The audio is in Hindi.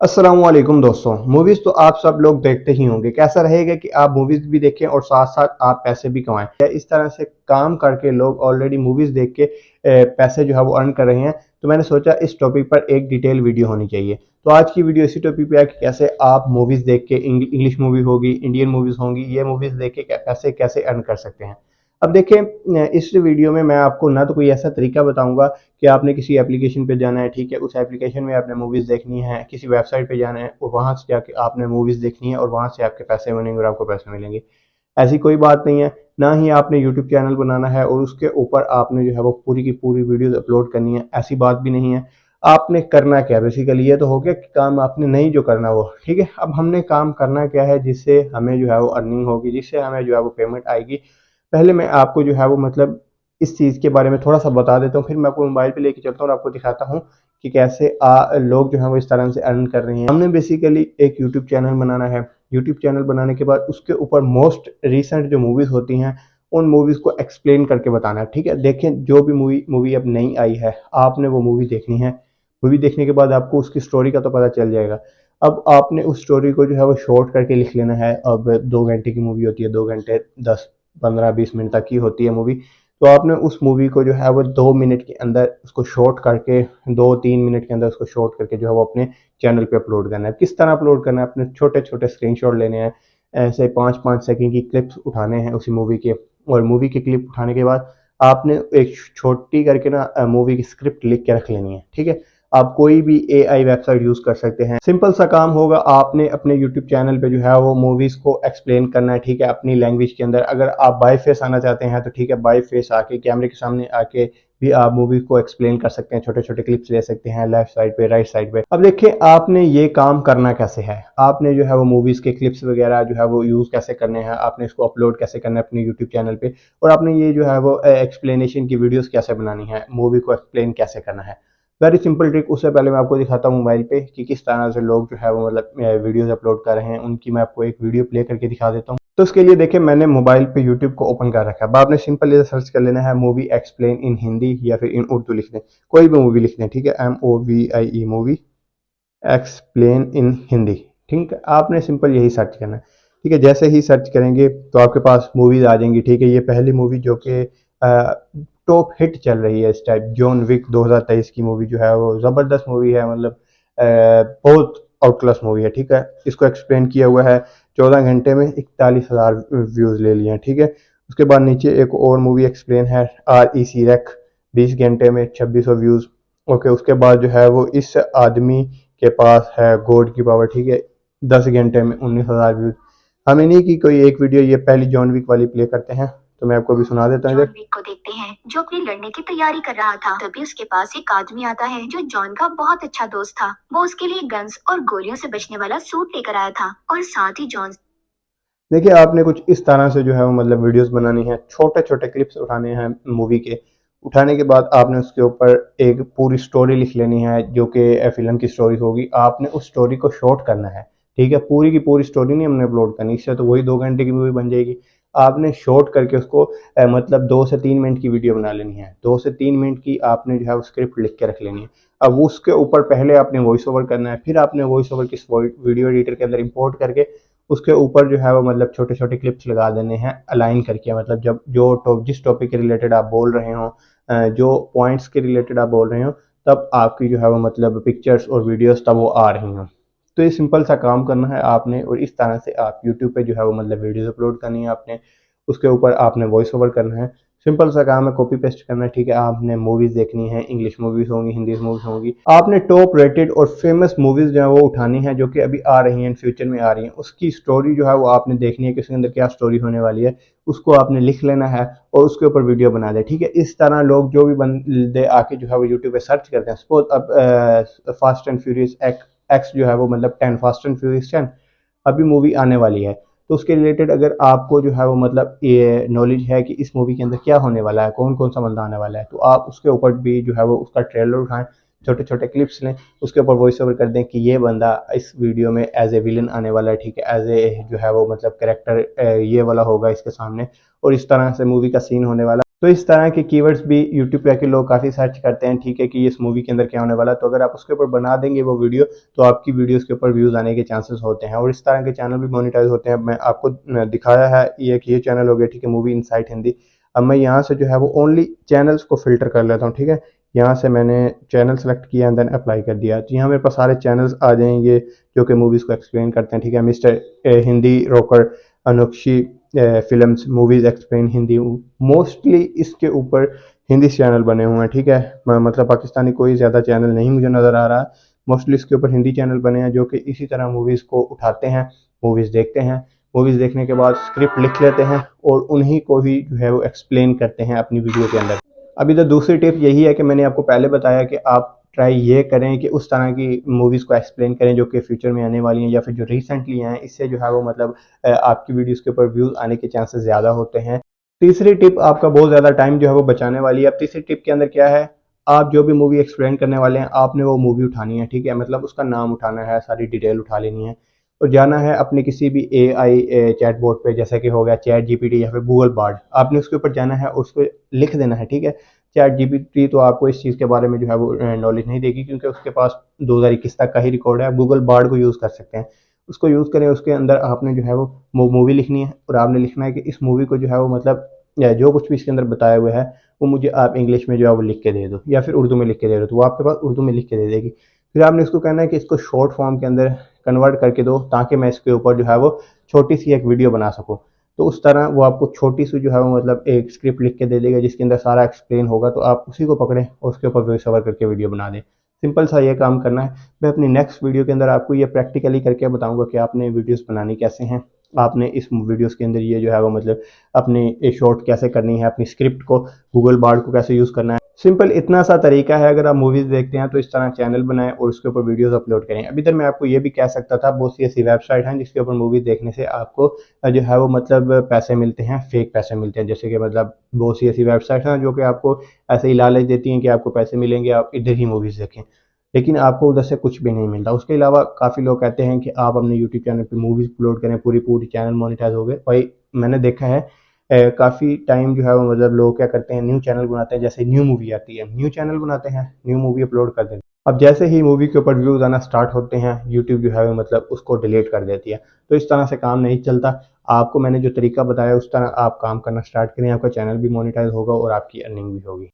अस्सलामुअलैकुम दोस्तों। मूवीज़ तो आप सब लोग देखते ही होंगे। कैसा रहेगा कि आप मूवीज़ भी देखें और साथ-साथ आप पैसे भी कमाएँ। या इस तरह से काम करके लोग ऑलरेडी मूवीज़ देख के पैसे जो है वो अर्न कर रहे हैं। तो मैंने सोचा इस टॉपिक पर एक डिटेल वीडियो होनी चाहिए। तो आज की वीडियो इसी टॉपिक पे है कि कैसे आप मूवीज़ देख के इंग्लिश मूवी होगी, इंडियन मूवीज़ होंगी, ये मूवीज़ देख के पैसे कैसे अर्न कर सकते हैं। अब देखें इस वीडियो में मैं आपको ना तो कोई ऐसा तरीका बताऊँगा कि आपने किसी एप्लीकेशन पे जाना है, ठीक है, उस एप्लीकेशन में आपने मूवीज़ देखनी है, किसी वेबसाइट पे जाना है और वहाँ से जाके आपने मूवीज़ देखनी है और वहाँ से आपके पैसे बनेंगे और आपको पैसे मिलेंगे। ऐसी कोई बात नहीं है, ना ही आपने यूट्यूब चैनल बनाना है और उसके ऊपर आपने जो है वो पूरी की पूरी वीडियोज़ अपलोड करनी है, ऐसी बात भी नहीं है। आपने करना क्या है बेसिकली ये तो हो गया कि काम आपने नहीं जो करना वो, ठीक है। अब हमने काम करना क्या है जिससे हमें जो है वो अर्निंग होगी, जिससे हमें जो है वो पेमेंट आएगी। पहले मैं आपको जो है वो मतलब इस चीज़ के बारे में थोड़ा-सा बता देता हूँ, फिर मैं आपको मोबाइल पे लेके चलता हूँ और आपको दिखाता हूँ कि कैसे लोग जो हैं वो इस तरह से अर्न कर रहे हैं। हमने बेसिकली एक यूट्यूब चैनल बनाना है। यूट्यूब चैनल बनाने के बाद उसके ऊपर मोस्ट रिसेंट जो मूवीज़ होती हैं, उन मूवीज़ को एक्सप्लेन करके बताना है, ठीक है? देखें जो भी मूवी मूवी अब नई आई है, आपने वो मूवी देखनी है। मूवी देखने के बाद आपको उसकी स्टोरी का तो पता चल जाएगा। अब आपने उस स्टोरी को जो है वो शॉर्ट करके लिख लेना है। अब 2 घंटे की मूवी होती है, 2 घंटे 10 15-20 मिनट तक की होती है मूवी। तो आपने उस मूवी को जो है वो 2 मिनट के अंदर उसको शॉर्ट करके 2-3 मिनट के अंदर उसको शॉर्ट करके जो है वो अपने चैनल पे अपलोड करना है। किस तरह अपलोड करना है? अपने छोटे-छोटे स्क्रीनशॉट लेने हैं, ऐसे 5-5 सेकंड की क्लिप्स उठाने हैं उसी मूवी के और मूवी की क्लिप उठाने के बाद आपने एक छोटी करके ना मूवी की स्क्रिप्ट लिख के रख लेनी है, ठीक है? आप कोई भी एआई वेबसाइट यूज़ कर सकते हैं। सिंपल सा काम होगा, आपने अपने यूट्यूब चैनल पे जो है वो मूवीज़ को एक्सप्लेन करना है, ठीक है, अपनी लैंग्वेज के अंदर। अगर आप बाय फेस आना चाहते हैं तो ठीक है, बाय फेस आके कैमरे के सामने आके भी आप मूवी को एक्सप्लेन कर सकते हैं, छोटे-छोटे क्लिप्स ले सकते हैं लेफ्ट साइड पे, राइट साइड पे। अब देखिए आपने ये काम करना कैसे है? आपने जो है वो मूवीज़ के क्लिप्स वगैरह जो है वो यूज़ कैसे करने हैं, आपने इसको अपलोड कैसे करना है अपने यूट्यूब चैनल पे और आपने ये जो है वो एक्सप्लेनेशन की वीडियोज़ कैसे बनानी है, मूवी को एक्सप्लेन कैसे करना है। Very simple trick. उससे पहले मैं आपको दिखाता हूँ मोबाइल पे कि किस तरह से लोग जो है वो मतलब वीडियोज़ अपलोड कर रहे हैं, उनकी मैं आपको एक वीडियो प्ले करके दिखा देता हूँ। तो उसके लिए देखिए मैंने मोबाइल पे यूट्यूब को ओपन कर रखा है। अब आपने सिंपल ये सर्च कर लेना है मूवी एक्सप्लेन इन हिंदी या फिर इन उर्दू लिख दें, कोई भी मूवी लिख दें, ठीक है, MOVIE movie explain in Hindi, ठीक है। आपने सिंपल यही सर्च करना है, ठीक है। जैसे ही सर्च करेंगे तो आपके पास मूवीज़ आ जाएंगी, ठीक है। ये पहली मूवी जो कि टॉप हिट चल रही है इस टाइप, जॉन विक 2023 की मूवी जो है वो ज़बरदस्त मूवी है, मतलब बहुत आउट क्लास मूवी है, ठीक है। इसको एक्सप्लेन किया हुआ है 14 घंटे में 41,000 व्यूज़ ले लिए हैं, ठीक है। उसके बाद नीचे एक और मूवी एक्सप्लेन है REC रैक, 20 घंटे में 2600 व्यूज़। ओके, उसके बाद जो है वो इस आदमी के पास है गॉड की पावर, ठीक है, 10 घंटे में 19,000 व्यूज़। हम इन्हीं की कोई एक वीडियो ये पहली जॉन विक वाली प्ले करते हैं, तो मैं आपको अभी सुना देता हूँ जॉन इधर। विक को देखते हैं जो अपनी लड़ने की तैयारी कर रहा था। तभी उसके पास एक आदमी आता है जो जॉन का बहुत अच्छा दोस्त था। वो उसके लिए गन्स और गोलियों से बचने वाला सूट लेकर आया था और साथ ही जॉन देखिए आपने कुछ इस तरह से जो है वो मतलब वीडियोस बनानी है, छोटे-छोटे क्लिप्स उठाने हैं मूवी के। उठाने के बाद आपने उसके ऊपर एक पूरी स्टोरी लिख लेनी है जो कि फ़िल्म की स्टोरी होगी। आपने उस स्टोरी को शॉर्ट करना है, ठीक है? पूरी की पूरी स्टोरी नहीं हमने अपलोड करनी, इससे तो वही 2 घंटे की मूवी बन जाएगी। आपने शॉर्ट करके उसको मतलब 2 से 3 मिनट की वीडियो बना लेनी है। 2 से 3 मिनट की आपने जो है वो स्क्रिप्ट लिख के रख लेनी है। अब उसके ऊपर पहले आपने वॉइस ओवर करना है, फिर आपने वॉइस ओवर किस वीडियो एडिटर के अंदर इम्पोर्ट करके उसके ऊपर जो है वो मतलब छोटे-छोटे क्लिप्स लगा देने हैं अलाइन करके, मतलब जब जिस टॉपिक के रिलेटेड आप बोल रहे हो, जो पॉइंट्स के रिलेटेड आप बोल रहे हो, तब आपकी जो है वो मतलब पिक्चर्स और वीडियोस तब वो आ रही हों। तो ये सिंपल सा काम करना है आपने और इस तरह से आप यूट्यूब पे जो है वो मतलब वीडियोस अपलोड करनी है आपने, उसके ऊपर आपने वॉइस ओवर करना है। सिंपल सा काम है, कॉपी पेस्ट करना है, ठीक है। आपने मूवीज़ देखनी है, इंग्लिश मूवीज़ होंगी, हिंदी मूवीज़ होंगी। आपने टॉप रेटेड और फेमस मूवीज़ जो है वो उठानी है जो कि अभी आ रही हैं, फ्यूचर में आ रही हैं। उसकी स्टोरी जो है वो आपने देखनी है कि उसके अंदर क्या स्टोरी होने वाली है, उसको आपने लिख लेना है और उसके ऊपर वीडियो बना दें, ठीक है। इस तरह लोग जो भी बंदे आके जो है वो यूट्यूब पे सर्च करते हैं, सपोज़ अब फास्ट एंड फ्यूरियस एक्स जो है वो मतलब 10 फास्ट एंड फ्यूरियस 10 अभी मूवी आने वाली है। तो उसके रिलेटेड अगर आपको जो है वो मतलब ये नॉलेज है कि इस मूवी के अंदर क्या होने वाला है, कौन-कौन सा बंदा आने वाला है, तो आप उसके ऊपर भी जो है वो उसका ट्रेलर उठाएँ, छोटे-छोटे क्लिप्स लें, उसके ऊपर वॉइस ओवर कर दें कि ये बंदा इस वीडियो में एज़ ए विलेन आने वाला है, ठीक है, एज़ ए जो है वो मतलब कैरेक्टर ये वाला होगा इसके सामने और इस तरह से मूवी का सीन होने वाला है। तो इस तरह के कीवर्ड्स भी यूट्यूब पे आके लोग काफ़ी सर्च करते हैं, ठीक है, कि इस मूवी के अंदर क्या होने वाला है। तो अगर आप उसके ऊपर बना देंगे वो वीडियो, तो आपकी वीडियोस के ऊपर व्यूज़ आने के चांसेस होते हैं और इस तरह के चैनल भी मोनेटाइज होते हैं। मैं आपको दिखाया है ये चैनल हो गया, ठीक है, मूवी इनसाइट हिंदी। अब मैं यहाँ से जो है वो ओनली चैनल्स को फ़िल्टर कर लेता हूँ, ठीक है। यहाँ से मैंने चैनल सेलेक्ट किया एंड देन अप्लाई कर दिया, तो यहाँ मेरे पास सारे चैनल्स आ जाएंगे जो कि मूवीज़ को एक्सप्लेन करते हैं, ठीक है। Mister Hindi rocker, Anukshi films, movies explain Hindi, mostly इसके ऊपर हिंदी चैनल बने हुए हैं, ठीक है। मतलब पाकिस्तानी कोई ज़्यादा चैनल नहीं मुझे नज़र आ रहा। मोस्टली इसके ऊपर हिंदी चैनल बने हैं जो कि इसी तरह मूवीज़ को उठाते हैं, मूवीज़ देखते हैं, मूवीज़ देखने के बाद स्क्रिप्ट लिख लेते हैं और उन्हीं को ही जो है वो एक्सप्लेन करते हैं अपनी वीडियो के अंदर। अब इधर दूसरी टिप यही है कि मैंने आपको पहले बताया कि आप ट्राई ये करें कि उस तरह की मूवीज़ को एक्सप्लेन करें जो कि फ्यूचर में आने वाली हैं या फिर जो रिसेंटली हैं, इससे जो है वो मतलब आपकी वीडियोज़ के ऊपर व्यूज़ आने के चांसेस ज़्यादा होते हैं। तीसरी टिप आपका बहुत ज़्यादा टाइम जो है वो बचाने वाली है। अब तीसरी टिप के अंदर क्या है, आप जो भी मूवी एक्सप्लेन करने वाले हैं, आपने वो मूवी उठानी है, ठीक है, मतलब उसका नाम उठाना है, सारी डिटेल उठा लेनी है और जाना है अपने किसी भी एआई चैटबॉट पे, जैसे कि हो गया चैट जीपीटी या फिर गूगल बार्ड। आपने उसके ऊपर जाना है और उसको लिख देना है, ठीक है। चैट जीपीटी तो आपको इस चीज़ के बारे में जो है वो नॉलेज नहीं देगी क्योंकि उसके पास 2021 तक का ही रिकॉर्ड है। आप गूगल बार्ड को यूज़ कर सकते हैं, उसको यूज़ करें। उसके अंदर आपने जो है वो मूवी लिखनी है और आपने लिखना है कि इस मूवी को जो है वो मतलब या जो कुछ भी इसके अंदर बताया हुआ है वो मुझे आप इंग्लिश में जो है वो लिख के दे दो या फिर उर्दू में लिख के दे दो, तो वो आपके पास उर्दू में लिख के दे देगी। फिर आपने इसको कहना है कि इसको शॉर्ट फॉर्म के अंदर कन्वर्ट करके दो ताकि मैं इसके ऊपर जो है वो छोटी सी एक वीडियो बना सकूँ। तो उस तरह वो आपको छोटी सी जो है वो मतलब एक स्क्रिप्ट लिख के दे देगा जिसके अंदर सारा एक्सप्लेन होगा, तो आप उसी को पकड़ें और उसके ऊपर वॉइस ओवर करके वीडियो बना दें। सिंपल सा ये काम करना है। मैं अपनी नेक्स्ट वीडियो के अंदर आपको ये प्रैक्टिकली करके बताऊंगा कि आपने वीडियोस बनानी कैसे हैं, आपने इस वीडियोस के अंदर ये जो है वो मतलब अपनी शॉर्ट कैसे करनी है, अपनी स्क्रिप्ट को गूगल बार्ड को कैसे यूज़ करना है। सिंपल इतना सा तरीका है। अगर आप मूवीज़ देखते हैं तो इस तरह चैनल बनाएं और उसके ऊपर वीडियोस अपलोड करें। अभी तक मैं आपको ये भी कह सकता था बहुत सी ऐसी वेबसाइट हैं जिसके ऊपर मूवीज़ देखने से आपको जो है वो मतलब पैसे मिलते हैं, फेक पैसे मिलते हैं। जैसे कि मतलब बहुत सी ऐसी वेबसाइट हैं जो कि आपको ऐसे ही लालच देती हैं कि आपको पैसे मिलेंगे, आप इधर ही मूवीज़ देखें, लेकिन आपको उधर से कुछ भी नहीं मिलता। उसके अलावा काफ़ी लोग कहते हैं कि आप अपने यूट्यूब चैनल पे मूवीज़ अपलोड करें, पूरी चैनल मोनेटाइज हो गए। भाई मैंने देखा है काफ़ी टाइम जो है वो मतलब लोग क्या करते हैं, न्यू चैनल बनाते हैं, जैसे न्यू मूवी आती है, न्यू चैनल बनाते हैं, न्यू मूवी अपलोड कर देते हैं। अब जैसे ही मूवी के ऊपर व्यूज़ आना स्टार्ट होते हैं, यूट्यूब जो है वो मतलब उसको डिलीट कर देती है। तो इस तरह से काम नहीं चलता। आपको मैंने जो तरीका बताया उस तरह आप काम करना स्टार्ट करें, आपका चैनल भी मोनेटाइज होगा और आपकी अर्निंग भी होगी।